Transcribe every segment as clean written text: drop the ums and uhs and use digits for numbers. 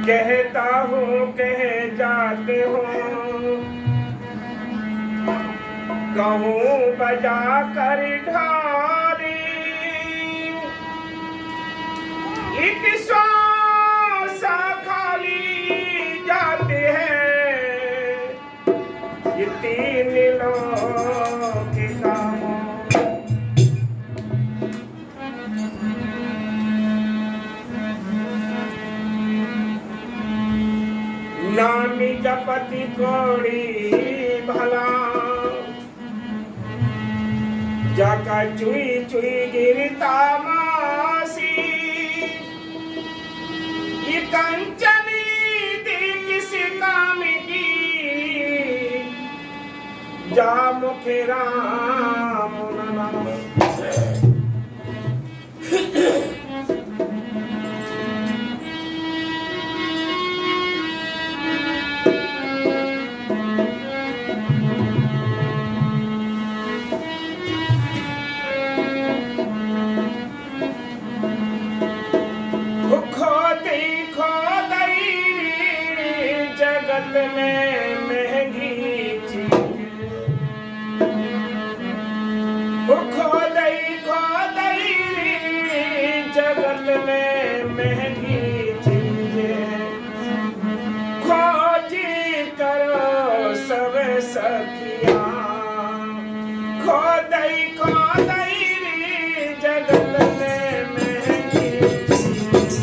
कहता हूँ कह जाते हो, कहूँ बजा कर ढाली, एक श्वास खाली जाते हैं ये तीन लोग के कामों। नामी जपति कोड़ी भला, जाका चुई चुई गिरता मासी, ये कंचनी थी किसी काम की, जा मुखे राम नाम। जगत में महंगी चीज, खोदई जगत में महंगी चीज, खोजी करो सब सखिया, खोदई जगत में महंगी चीज,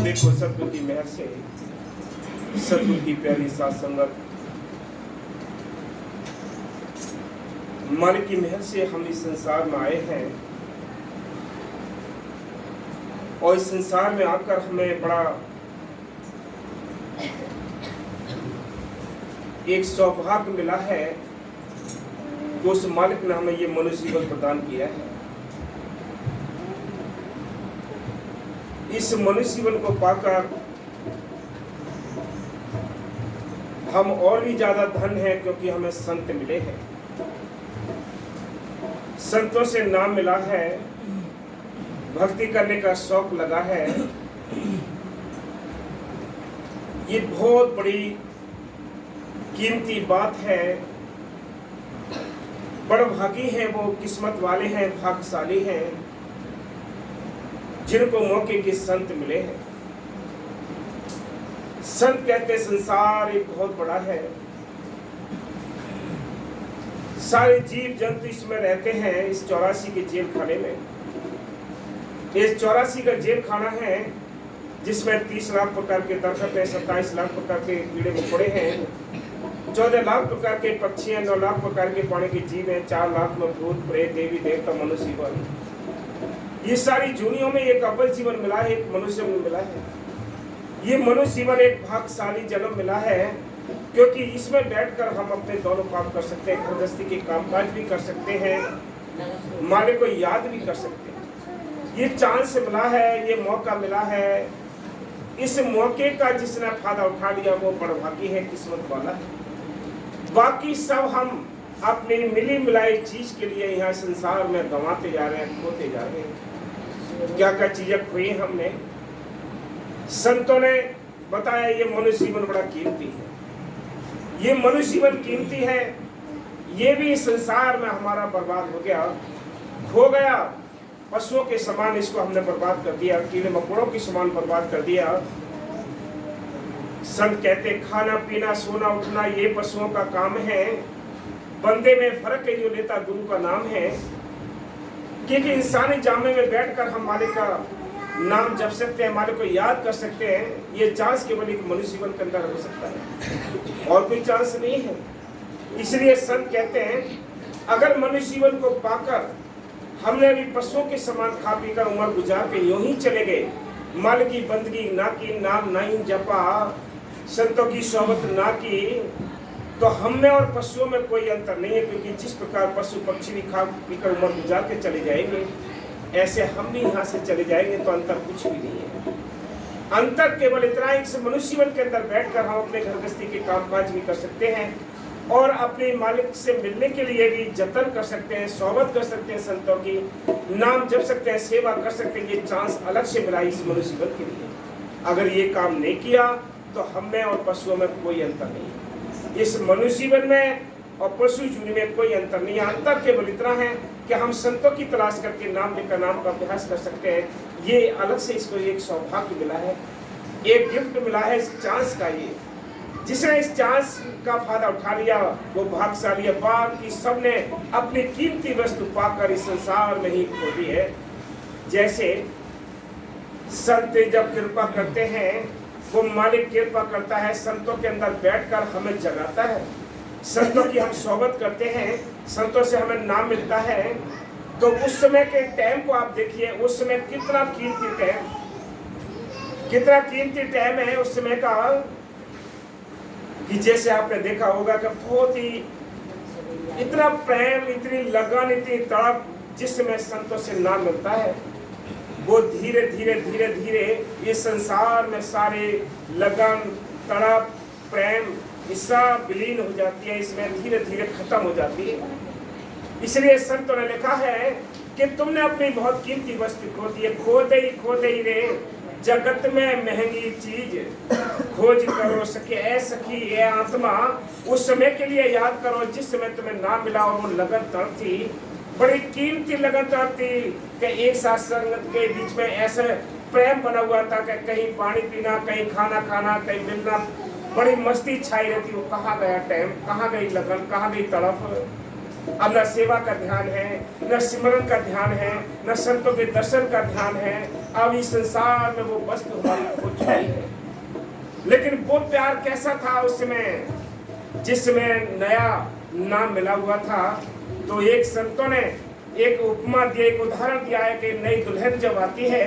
देखो सतगुरु की मेहर से, सतगुरु की प्यारी साथ संगत, मालिक की मेहर से हम इस संसार में आए हैं और इस संसार में आकर हमें बड़ा एक सौभाग्य मिला है कि उस मालिक ने हमें ये मनुष्य जीवन प्रदान किया है। इस मनुष्य जीवन को पाकर हम और भी ज्यादा धन हैं, क्योंकि हमें संत मिले हैं, संतों से नाम मिला है, भक्ति करने का शौक लगा है। ये बहुत बड़ी कीमती बात है। बड़भागी हैं वो, किस्मत वाले हैं, भाग्यशाली हैं जिनको मौके के संत मिले हैं। संत कहते संसार एक बहुत बड़ा है, सारे जीव जंतु इसमें रहते हैं, इस 84 के जेल खाने में। इस 84 का जेल खाना है जिसमें 30 लाख प्रकार के दरख्त हैं, 27 लाख प्रकार के कीड़े मकोड़े हैं, 14 लाख प्रकार के पक्षी हैं, 9 लाख प्रकार के पानी के जीव हैं, 4 लाख में भूत प्रेत देवी देवता मनुष्य जीवन। ये सारी जूनियों में एक अव्वल जीवन मिला है, एक मनुष्य में मिला है। ये मनुष्य जीवन एक भाग्यशाली जन्म मिला है, क्योंकि इसमें बैठकर हम अपने दोनों काम कर सकते हैं, गृहस्थी के कामकाज भी कर सकते हैं, मालिक को याद भी कर सकते हैं। ये चांस मिला है, ये मौका मिला है। इस मौके का जिसने फायदा उठा लिया वो बड़भागी है, किस्मत वाला है। बाकी सब हम अपनी मिली मिलाई चीज के लिए यहाँ संसार में गंवाते जा रहे हैं, खोते जा रहे हैं। क्या क्या चीजें खोई हमने। संतों ने बताया ये मनुष्य जीवन बड़ा कीमती है, ये मनुष्य जीवन कीमती है। ये भी संसार में हमारा बर्बाद हो गया, खो गया। पशुओं के समान इसको हमने बर्बाद कर दिया, कीड़े मकोड़ों के समान बर्बाद कर दिया। संत कहते खाना पीना सोना उठना ये पशुओं का काम है, बंदे में फर्क है जो लेता गुरु का नाम है। क्योंकि इंसानी जामे में बैठकर हम मालिक का नाम जप सकते हैं, मालिक को याद कर सकते हैं। ये चांस केवल एक मनुष्य जीवन के अंदर हो सकता है, और कोई चांस नहीं है। इसलिए संत कहते हैं अगर मनुष्य जीवन को पाकर हमने अभी पशुओं के समान खा पी कर उम्र गुजार के यूं ही चले गए, मालिक की बंदगी ना की, नाम नहीं जपा, संतों की सोहबत ना की, तो हम में और पशुओं में कोई अंतर नहीं है। क्योंकि जिस प्रकार पशु पक्षी भी खा पी कर उम्र गुजार के चले जाएंगे, ऐसे हम भी यहाँ से चले जाएंगे, तो अंतर कुछ भी नहीं है। अंतर केवल इतना है कि मनुष्य जीवन के अंदर बैठकर हम अपने घर गृहस्थी के कामकाज भी कर सकते हैं, और अपने मालिक से मिलने के लिए भी जतन कर सकते हैं, सोहबत कर सकते हैं, संतों की नाम जप सकते हैं, सेवा कर सकते हैं। ये चांस अलग से मिला इस मनुष्य जीवन के लिए। अगर ये काम नहीं किया तो हम में और पशुओं में कोई अंतर नहीं है। इस मनुष्य जीवन में और पशु जीवन में कोई अंतर नहीं है। अंतर केवल इतना है कि हम संतों की तलाश करके नाम लेकर नाम का अभ्यास कर सकते हैं। ये अलग से इसको एक सौभाग्य मिला है, एक गिफ्ट मिला है इस चांस का। ये जिसने इस चांस का फायदा उठा लिया वो भाग्यशाली है। बाकी सबने अपनी कीमती वस्तु पाकर इस संसार में ही खो दी है। जैसे संत जब कृपा करते हैं, वो मालिक कृपा करता है, संतों के अंदर बैठकर हमें जगाता है। संतों की हम सोहबत करते हैं, संतों से हमें नाम मिलता है, तो उस समय के टाइम को आप देखिए, उस समय कितना कीमती टाइम है उस समय का, कि जैसे आपने देखा होगा कि बहुत ही इतना प्रेम, इतनी लगन, इतनी तड़प जिस समय संतों से नाम मिलता है, वो धीरे धीरे ये संसार में सारे लगन, तड़प, प्रेम सब विलीन हो जाती है, इसमें धीरे धीरे खत्म हो जाती है। इसलिए संतों ने लिखा है कि तुमने अपनी बहुत कीमती वस्तु खो दी है। खो दे रे जगत में महंगी चीज, खोज करो सके ऐ सखी ए आत्मा। उस समय के लिए याद करो जिस समय तुम्हें नाम मिला, और वो लगन तड़प थी, बड़ी कीमती लगन तड़प थी कि एक साथ संगत के बीच में ऐसे प्रेम बना हुआ था कि कहीं पानी पीना, कहीं खाना खाना, कहीं मिलना, बड़ी मस्ती छाई रहती। वो कहाँ गया टाइम, कहाँ गई लगन, कहाँ गई तड़प। अब न सेवा का ध्यान है, न सिमरन का ध्यान है, न संतों के दर्शन का ध्यान है। अब इस संसार में वो वस्तु हमारी खो चुकी है। लेकिन वो प्यार कैसा था उस समय, जिस समय नया नाम मिला हुआ था। तो एक संतों ने एक उपमा दिया, एक उदाहरण दिया है कि नई दुल्हन जब आती है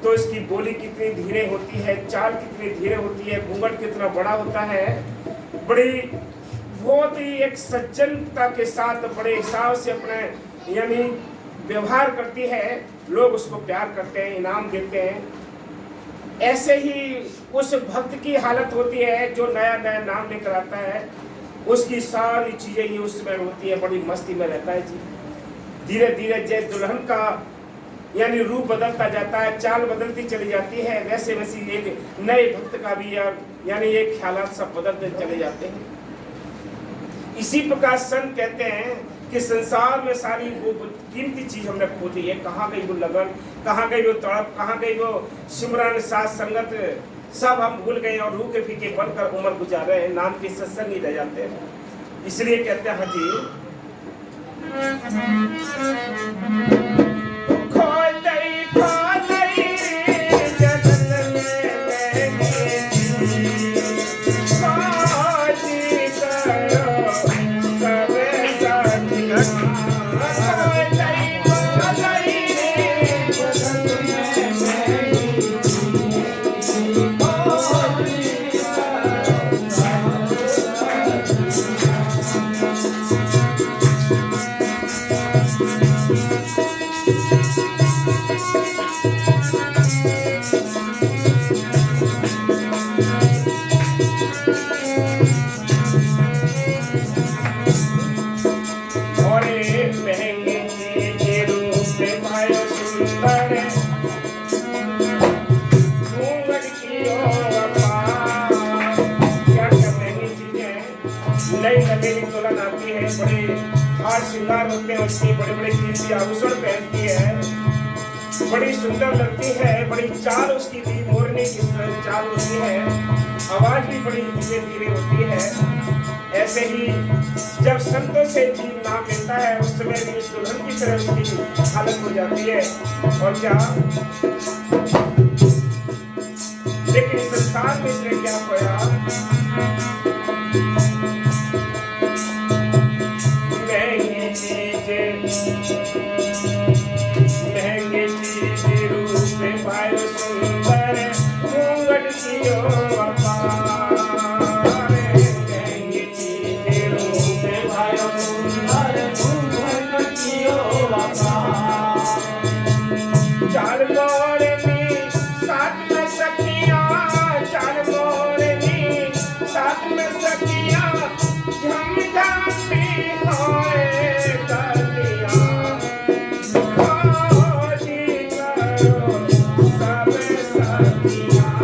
तो इसकी बोली कितनी धीरे होती है, चाल कितनी धीरे होती है, घूंघट कितना बड़ा होता है, बड़ी बहुत ही एक सज्जनता के साथ बड़े हिसाब से अपने यानी व्यवहार करती है। लोग उसको प्यार करते हैं, इनाम देते हैं। ऐसे ही उस भक्त की हालत होती है जो नया नया नाम लेकर आता है, उसकी सारी चीजें ये उसमें होती है, बड़ी मस्ती में रहता है जी। धीरे धीरे जैसे दुल्हन का यानी रूप बदलता जाता है, चाल बदलती चली जाती है, वैसे वैसे एक नए भक्त का भी यानी एक ख्यालात सब बदलते चले जाते हैं। इसी प्रकार संत कहते हैं कि संसार में सारी वो कीमती चीज हमने खो दी है। कहाँ गई वो लगन, कहाँ गई वो तड़प, कहाँ गई वो सिमरन, साथ संगत, सब हम भूल गए और रूखे फीके बनकर उम्र गुजार रहे हैं, नाम के सत्संग ही रह जाते हैं। इसलिए कहते हैं हाँ जी, खो दई जगत में और एक महंगे के रूप में पायो सुंदर घूंघट की क्या क्या महंगी चीजें नई नवेली दुल्हन आती है, बड़े हार श्रृंगार होते हैं, उसकी बड़े बड़े कीमती आभूषण पहनती है, बड़ी सुंदर लगती है, बड़ी चाल उसकी भी मोरनी की चाल होती है, आवाज भी बड़ी धीरे धीरे होती है। ऐसे ही जब संतों से जीव नाम मिलता है उस समय भी इस दुल्हन की तरह उसकी हालत हो जाती है। और क्या, लेकिन इस संसार में इसने क्या खोया? महंगी चीजें रूप में पायो सुंदर घूंघट की चाल मोरनी साथ में सखियां, चाल मोरनी साथ में सखियां, झम झमी होए कलियां, खोजी करो सब सखियां,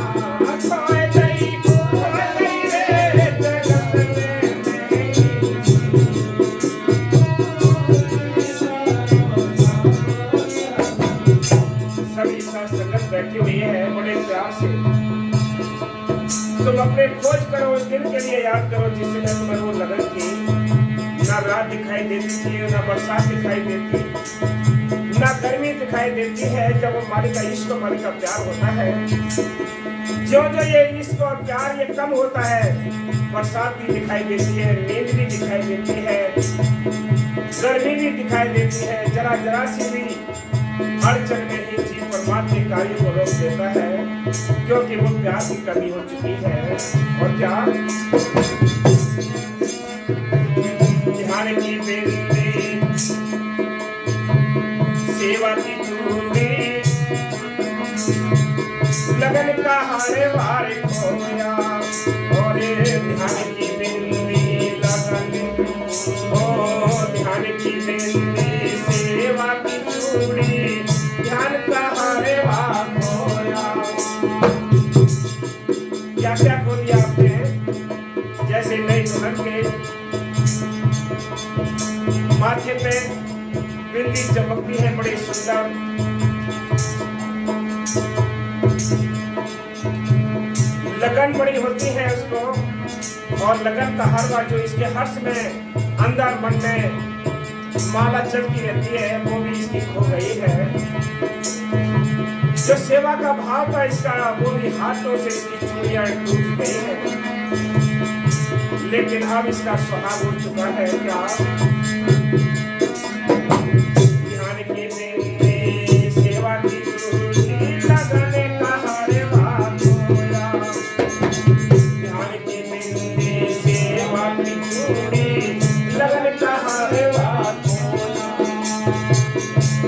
खोए गई रे जगत में सभी संगत बैठी हुई है बड़े प्यार से। तुम अपने खोज करो, उस दिन के लिए याद करो जिस समय तुम्हें वो लगन की ना रात दिखाई देती थी, ना बरसात दिखाई देती, ना गर्मी दिखाई देती है। जब वो मालिक का इश्क और मालिक का प्यार होता है, जो जो ये इश्क और प्यार ये कम होता है, बरसात भी दिखाई देती है, नींद भी दिखाई देती है, गर्मी भी दिखाई देती है, जरा जरा सी भी अड़चन में ही जीव परमात्मा के कार्य को रोक देता है, क्योंकि वो प्यार की कमी हो चुकी है। और क्या, ध्यान की बेंदी सेवा की चूड़ी, लगन का हारे वारे खोया, और ध्यान की बेंदी लगन, ओ ध्यान की बेंदी सेवा की चूड़ी, ध्यान का हारे वार खोया। क्या क्या खो दिया आपने? जैसे नई दुल्हन के माथे पे बिंदी चमकती है बड़ी सुंदर, लगन बड़ी होती है उसको, और लगन का हरवा जो इसके हर्ष में अंदर मन में माला चलती रहती है, वो भी इसकी खो गई है। जो सेवा का भाव था इसका, वो भी हाथों से इसकी चूड़ियां टूट गई है, लेकिन अब इसका सुहाग उड़ चुका है। क्या, ध्यान की बेंदी सेवा की चूड़ी, लगन का हारे वार खोया, ध्यान की बेंदी सेवा की चूड़ी, लगन का हारे वार खोया,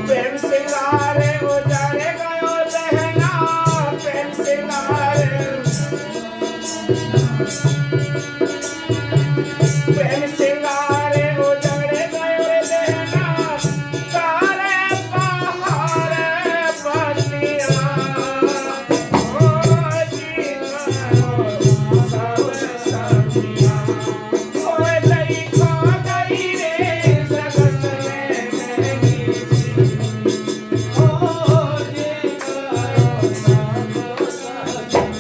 प्रेम सिंगारे उजारे गयो लहना, प्रेम सिंगारे, प्रेम सिंगारे उजारे गयो लहना, काले पहाड़े पतिया, ओ जी करो सब सखिया, खोए गई खो गई रे जगत में महंगी चीज, ओ जी करो सब सखिया।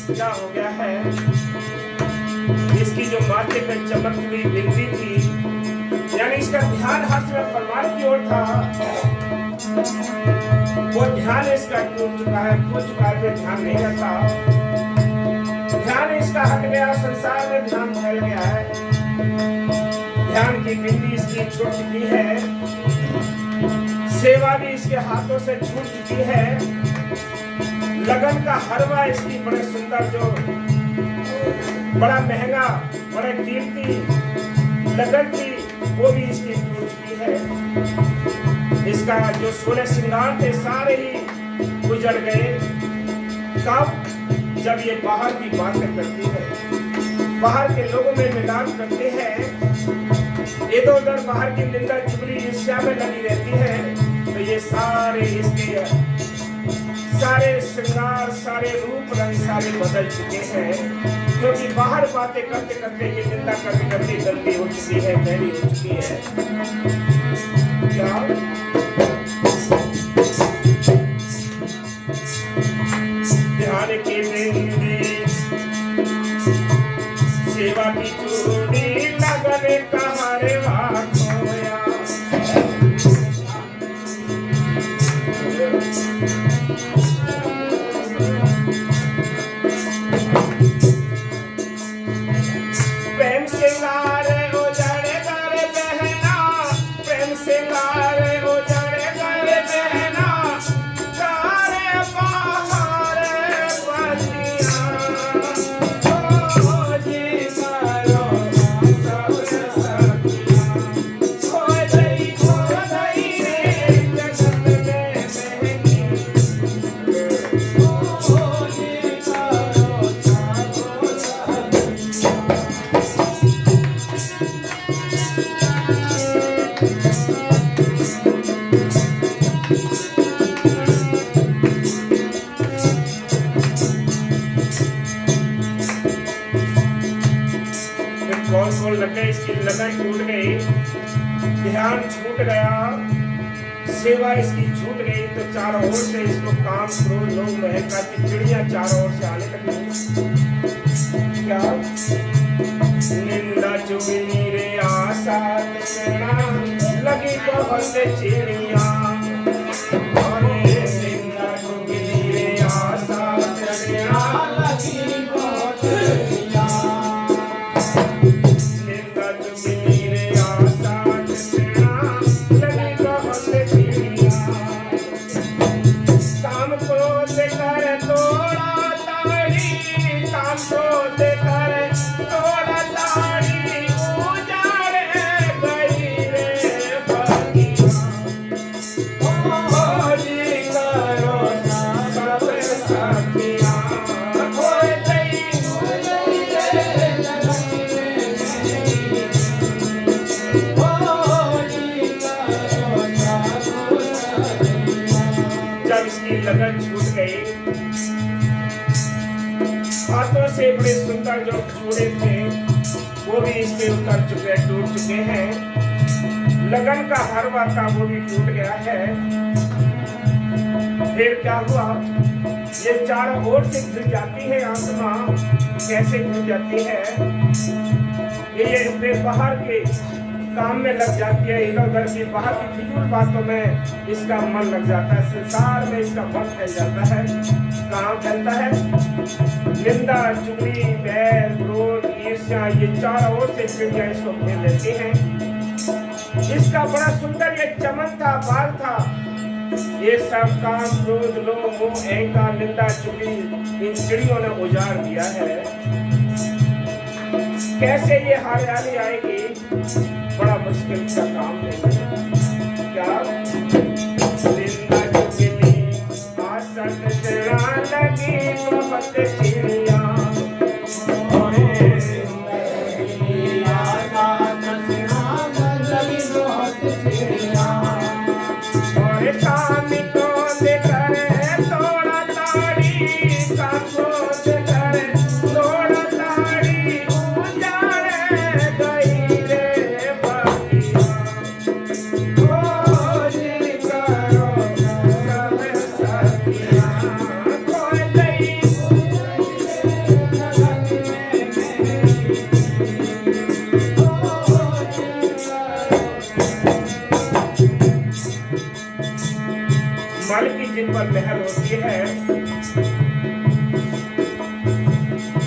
क्या हो गया है? इसकी जो माथे पे चमकती हुई बिंदी थी, यानी इसका ध्यान हर समय परमार की ओर था, वो ध्यान इसका टूट चुका है, खो चुका है, पे ध्यान नहीं रहता, ध्यान इसका हट गया, संसार में ध्यान फैल गया है, ध्यान की बिंदी इसकी छूट चुकी है, सेवा भी इसके हाथों से छूट चुकी है, लगन का हरवा इसकी बड़े सुंदर जो बड़ा महंगा बड़े कीमती लगन थी, वो भी इसकी टूट चुकी है। इसका जो 16 श्रृंगार थे सारे ही उजड़ गए। कब? जब ये बाहर की बातें करती है, बाहर के लोगों में मिलाप करते हैं, इधर उधर बाहर की निंदा चुगली ईर्ष्या में लगी रहती है, तो ये सारे इसके सारे श्रृंगार, सारे रूप रंग सारे बदल चुके हैं, क्योंकि बाहर बातें करते करते ये निंदा करते करते गंदी हो चुकी है, मैली हो चुकी है। क्या ध्यान की बिंदी सेवा की चूड़ी लगने कहा रे खोया। प्रेम सिंगार उजड़े करे बहना, प्रेम सिंगार उजड़े करे बहना, करे बाहर बनिया। ओ जी करो सब सखिया, खोई रे जगत में बहनी। ओ जी करो कौन लगे, इसकी लगन टूट गई, ध्यान छूट गया, सेवा इसकी छूट गई, तो चारों ओर से इसको काम क्रोध लोग महका की चिड़िया चारों ओर से आने लगी। क्या निंदा चुगली रे आशा तेरा लगी बहुत चिड़िया। निंदा चुगली रे आशा तेरा लगी बहुत चिड़िया। लगन छूट गई, हाथों से बड़े सुंदर जो जोड़े थे वो भी इसके उतर चुके, टूट चुके हैं। लगन का हरवा था वो भी टूट गया है। फिर क्या हुआ, ये चारों ओर से घिर जाती है आत्मा। कैसे घिर जाती है, ये फिर बाहर के काम में लग जाती है, इधर उधर की बाहर की फिजूल बातों में इसका मन लग जाता है, संसार में इसका मन फैल जाता है। कहाँ फैलता है? निंदा चुगली बैर क्रोध ईर्ष्या, ये चारों ओर से चिड़िया इसको घेर लेती हैं। इसका बड़ा सुंदर ये चमन था, बाल था, ये सब काम क्रोध लोभ मोह अहंकार निंदा चुगली इन चिड़ियों ने उजाड़ दिया है। कैसे ये हरियाली आएगी, बड़ा मुश्किल का काम है। क्या निंदा चुगली आसत तेरा लगी बहुत चिड़िया। मल की जिन पर महल होती है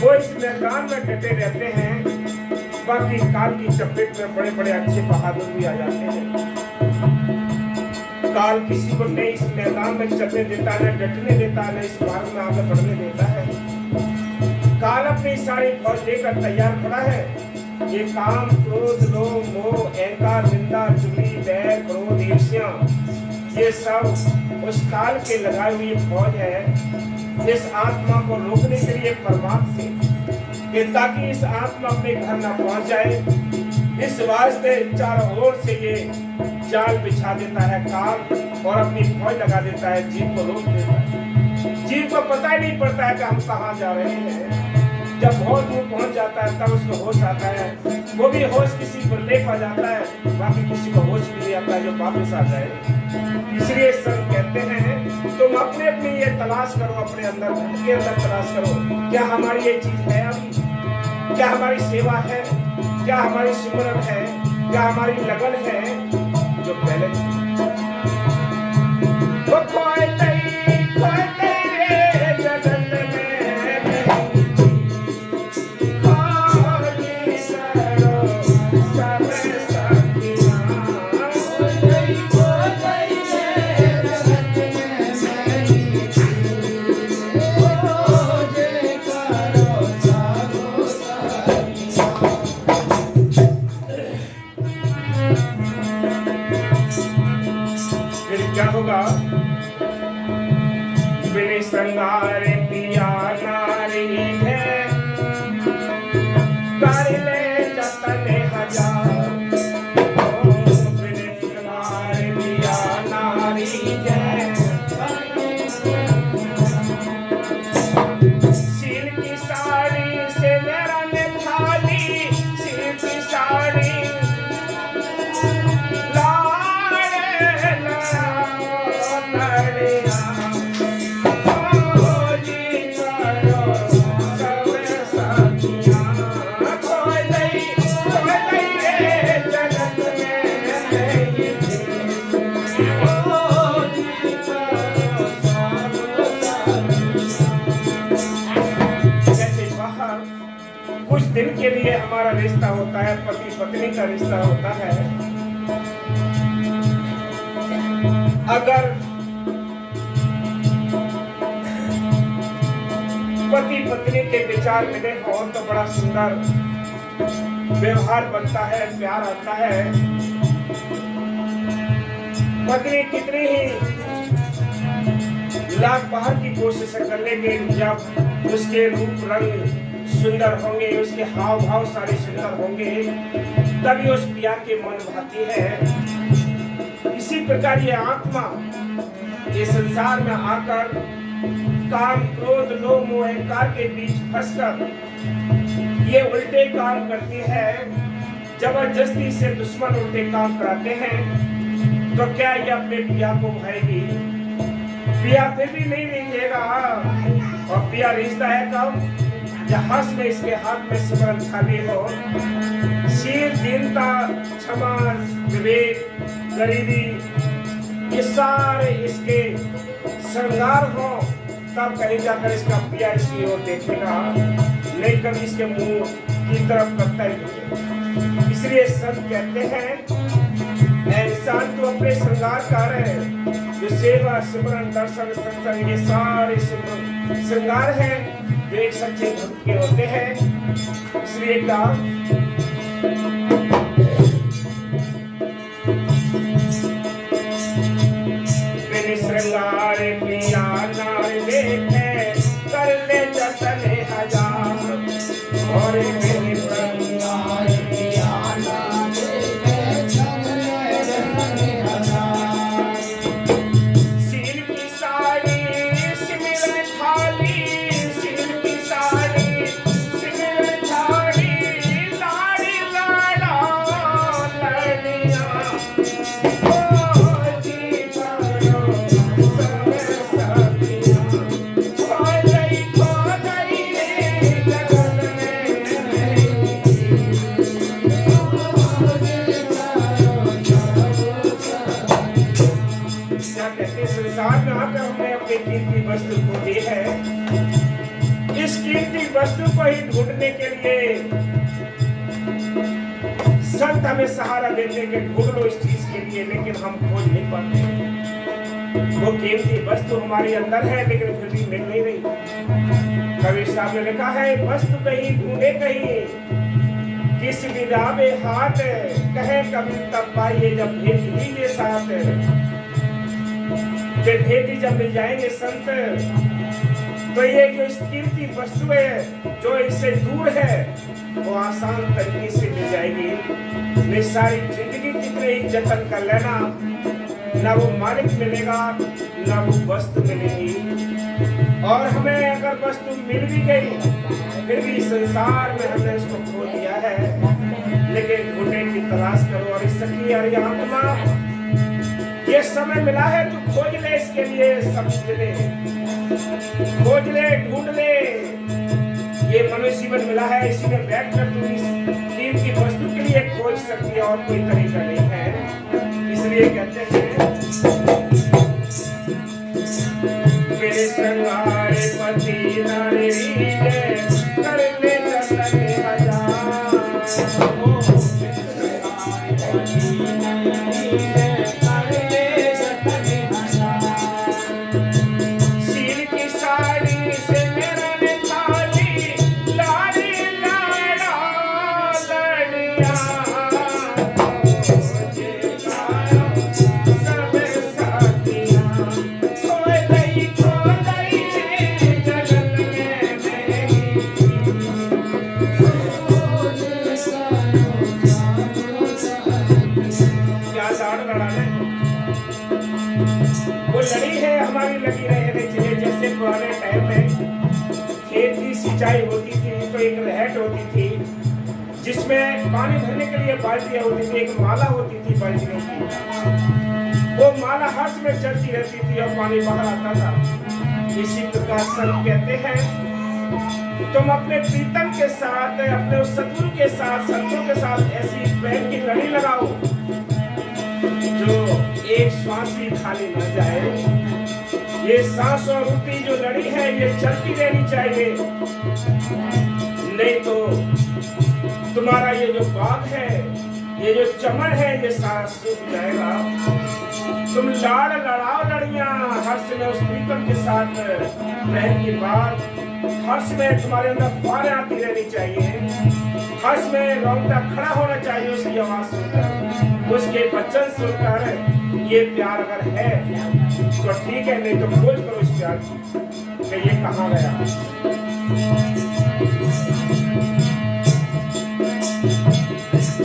वो इस मैदान में डटे रहते हैं, बाकी काल की चपेट में बड़े बड़े अच्छे बहादुर भी आ जाते हैं। काल किसी को नहीं इस मैदान में चलने देता है, डटने देता है, इस मार्ग में आगे बढ़ने देता है। काल अपनी सारी फौज लेकर तैयार खड़ा है, ये काम, क्रोध, लोभ, मोह, अहंकार, निंदा, चुगली, बैर, क्रोध, ईर्ष्या, ये सब उस काल के लगाई हुई फौज है इस आत्मा को रोकने के लिए परमात्मा से, कि ताकि इस आत्मा अपने घर न पहुंच जाए। इस वास्ते चारों ओर से ये जाल बिछा देता है काल और अपनी फौज लगा देता है, जीव को रोक देता है। जीव को पता ही नहीं पड़ता है कि हम कहाँ जा रहे हैं। जब बहुत दूर पहुंच जाता है तब उसको होश आता है, वो भी होश किसी को ले पा जाता है, बाकी किसी को होश भी नहीं आता है जो वापस आ जाए। इसलिए संत कहते हैं तुम अपने अपनी ये तलाश करो, अपने अंदर के अंदर तलाश करो, क्या हमारी ये चीज है अभी, क्या हमारी सेवा है, क्या हमारी सिमरन है, क्या हमारी लगन है जो पहले वो श्रृंगार पिया नारी है, कर ले जतन हजार। श्रृंगार पिया नारी है, सिर की साड़ी से मेरा ने थाली, सिर की साड़ी कुछ दिन के लिए हमारा रिश्ता होता है, पति पत्नी का रिश्ता होता है। अगर पति पत्नी के विचार मिले हो तो बड़ा सुंदर व्यवहार बनता है, प्यार आता है। पत्नी कितनी ही लाख बाहर की कोशिश कर लेकिन जब उसके रूप रंग सुंदर होंगे, उसके हाव भाव सारे सुंदर होंगे, तभी उस प्रिया के मन भाती है। इसी प्रकार ये आत्मा ये संसार में आकर काम, क्रोध, लोभ, मोह, अहंकार के बीच फंसकर ये उल्टे काम करती है। जबरदस्ती से दुश्मन उल्टे काम कराते हैं तो क्या ये अपने प्रिया को भाएगी? प्रिया फिर भी नहीं रहेगा। और प्रिया रिश्ता है कब? जहाज में इसके हाथ में सिमरन थाली हो, शील, दीनता, क्षमा, विवेक, गरीबी, ये सारे इसके श्रृंगार हो, तब कहीं जाकर इसका प्रिया इसकी ओर देखेगा, नहीं कभी इसके मुंह की तरफ करता ही नहीं। इसलिए संत कहते हैं इंसान तो अपने श्रृंगार कर है, जो सेवा, सिमरन, दर्शन, सत्संग, ये सारे श्रृंगार हैं जो एक सच्चे भक्त के होते हैं। इसलिए कहा मेरे श्रृंगार पिया नार देखे, कर ले जतन हजार। और मेरे श्रृंगार पिया नार देखे, कर ले जतन हजार। सिर की साड़ी सिमरन थाली, कीमती वस्तु को दी है। इस कीमती वस्तु को ही ढूंढने के लिए संत हमें सहारा देते कि ढूंढ लो इस चीज के लिए, लेकिन हम खोज नहीं पाते। वो कीमती वस्तु हमारे अंदर है लेकिन फिर भी मिल नहीं रही। कबीर साहब ने लिखा है वस्तु कहीं ढूंढे कहीं, किस विदा में हाथ कहे कभी तब पाइए जब भेंट लीजिए साथ। फिर भेंटी जब मिल जाएंगे संत तो ये जो इस कीमती वस्तु है जो इससे दूर है वो आसान तरीके से मिल जाएगी। मैं सारी जिंदगी कितने ही जतन कर लेना ना वो मालिक मिलेगा ना वो वस्तु मिलेगी। और हमें अगर वस्तु मिल भी गई फिर भी संसार में हमने इसको खो दिया है। लेकिन ढूंढने की तलाश करो और इसकी अरे आत्मा ये समय मिला है तू खोज ले इसके लिए समझ ले खोज ले ढूंढ ले। ये मनुष्य जीवन मिला है इसी में बैठ कर तू इस कीमती वस्तु के लिए खोज सकती है और कोई तरीका नहीं है। इसलिए कहते हैं मेरे श्रृंगार पति नारी करने चलने हजार पुराने टाइम में खेत की सिंचाई होती थी तो एक रहट होती थी जिसमें पानी भरने के लिए बाल्टियां होती थी। एक माला होती थी बाल्टियों की, वो माला हर्ष में चलती रहती थी और पानी बाहर आता था। इसी प्रकार संत कहते हैं तुम अपने प्रीतम के साथ अपने उस सतगुरु के साथ संतों के साथ ऐसी प्रेम की लड़ी लगाओ जो एक श्वास भी खाली न जाए। ये सांस और रूपी जो लड़ी है ये चलती रहनी चाहिए, नहीं तो तुम्हारा ये जो बाग है ये जो चमन है ये सारा सूख जाएगा। तुम लाड़ लड़ाओ लड़ियां हर्ष में उस प्रीतम के साथ रहने के बाद हर्ष में तुम्हारे अंदर फुहारें आती रहनी चाहिए। हर्ष में रोंगटा खड़ा होना चाहिए उसकी आवाज सुनकर, उसके वचन सुनकर। ये प्यार अगर है तो ठीक है, नहीं तो खोज करो इस प्यार की कि ये कहाँ गया।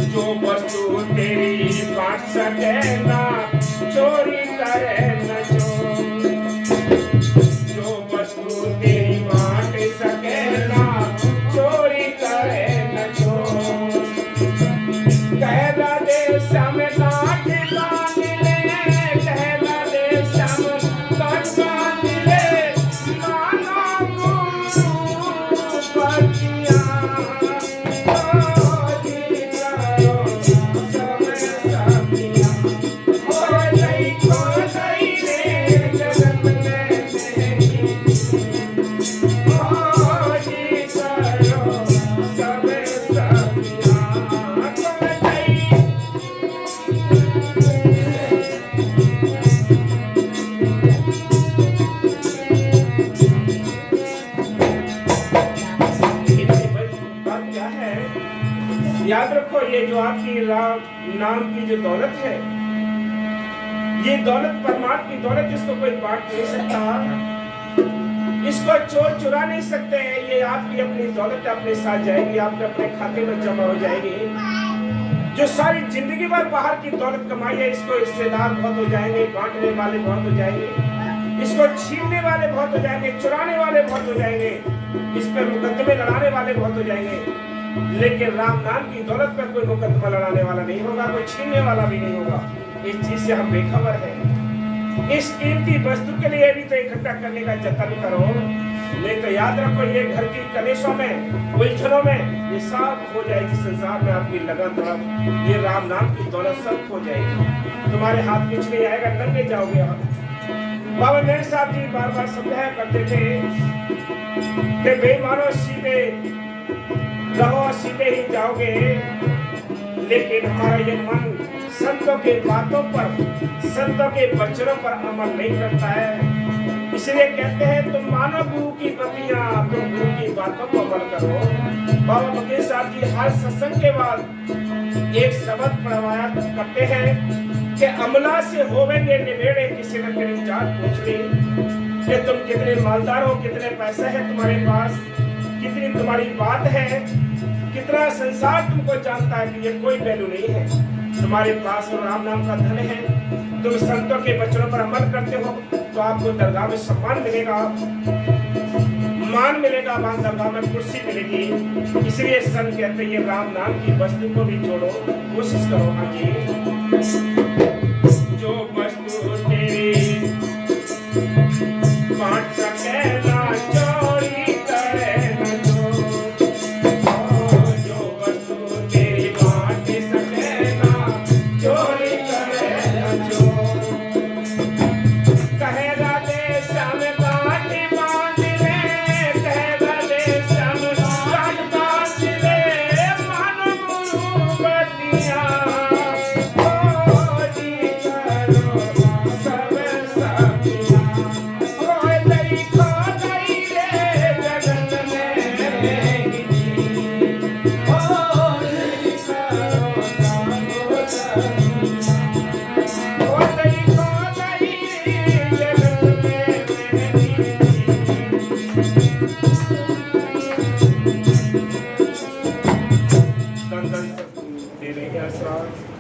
जो वस्तु तेरी बांट सके ना चोरी करे न जो वस्तु तेरी बांट सके ना चोरी करे न कहला दे श्याम काठ याद रखो ये जो आपकी नाम की जो दौलत है ये दौलत परमात्मा की दौलत, इसको कोई बांट नहीं सकता, इसको चोर चुरा नहीं सकते। ये आपकी अपनी दौलत अपने साथ जाएगी, आपके अपने खाते में जमा हो जाएगी। जो सारी जिंदगी भर बाहर की दौलत कमाई है इसको हिस्सेदार बहुत हो जाएंगे, बांटने वाले बहुत हो जाएंगे, इसको छीनने वाले बहुत हो जाएंगे, चुराने वाले बहुत हो जाएंगे, इस पर मुकदमे लड़ाने वाले बहुत हो जाएंगे। लेकिन राम नाम की दौलत पर कोई मुकदमा लड़ाने वाला नहीं होगा, कोई छीनने वाला भी नहीं होगा। इस चीज से हम बेखबर हैं। इस कीमती वस्तु के लिए भी तो इकट्ठा करने का जतन करो, नहीं तो याद रखो ये घर की कलेशों में उलझनों में ये सब हो जाएगी। संसार में आपकी लगन तड़प ये राम नाम की दौलत सब हो जाएगी, तुम्हारे हाथ कुछ नहीं आएगा, नंगे जाओगे आप। बाबा मेरे साहब जी बार बार समझाया करते थे कि बेईमानो सीधे रहो सीधे ही जाओगे, लेकिन हमारा ये मन संतों के बातों पर संतों के वचनों पर अमल नहीं करता है। इसलिए कहते हैं तुम मानो गुरु की प्रतियां, तुम गुरु की बातों को अमल करो। बाबा बकीर साहब जी हर सत्संग के बाद एक शब्द पढ़वाया करते हैं कि अमला से होवेंगे निवेड़े, किसी न तेरी जात पूछ ली कि तुम कितने मालदार हो, कितने पैसे हैं तुम्हारे पास, कितनी तुम्हारी बात है, कितना संसार तुमको जानता है कि ये कोई वैल्यू नहीं है। तुम्हारे पास राम नाम का धन है, तुम संतों के वचनों पर अमल करते हो तो आपको दरगाह में सम्मान मिलेगा, मान मिलेगा, वहां दरगाह में कुर्सी मिलेगी। इसलिए संत कहते हैं ये राम नाम की वस्तु को भी जोड़ो, कोशिश करो। हाँ जी, जो वस्तु तेरी बांट सके ना चोरी करे न जो, जो वस्तु तेरी बांट सके ना चोरी करे न जो। कहे राधे श्याम बाट बांध ले, कहे राधे श्याम बाट बांध ले, मानो गुरु बतिया ओ जी करो सब सतिया। ओए देखो गई रे जगत में गिरी, ओ जी करो सब सतिया। ओ देखो गई जगत में गिरी। धन धन दे रही आशीर्वाद।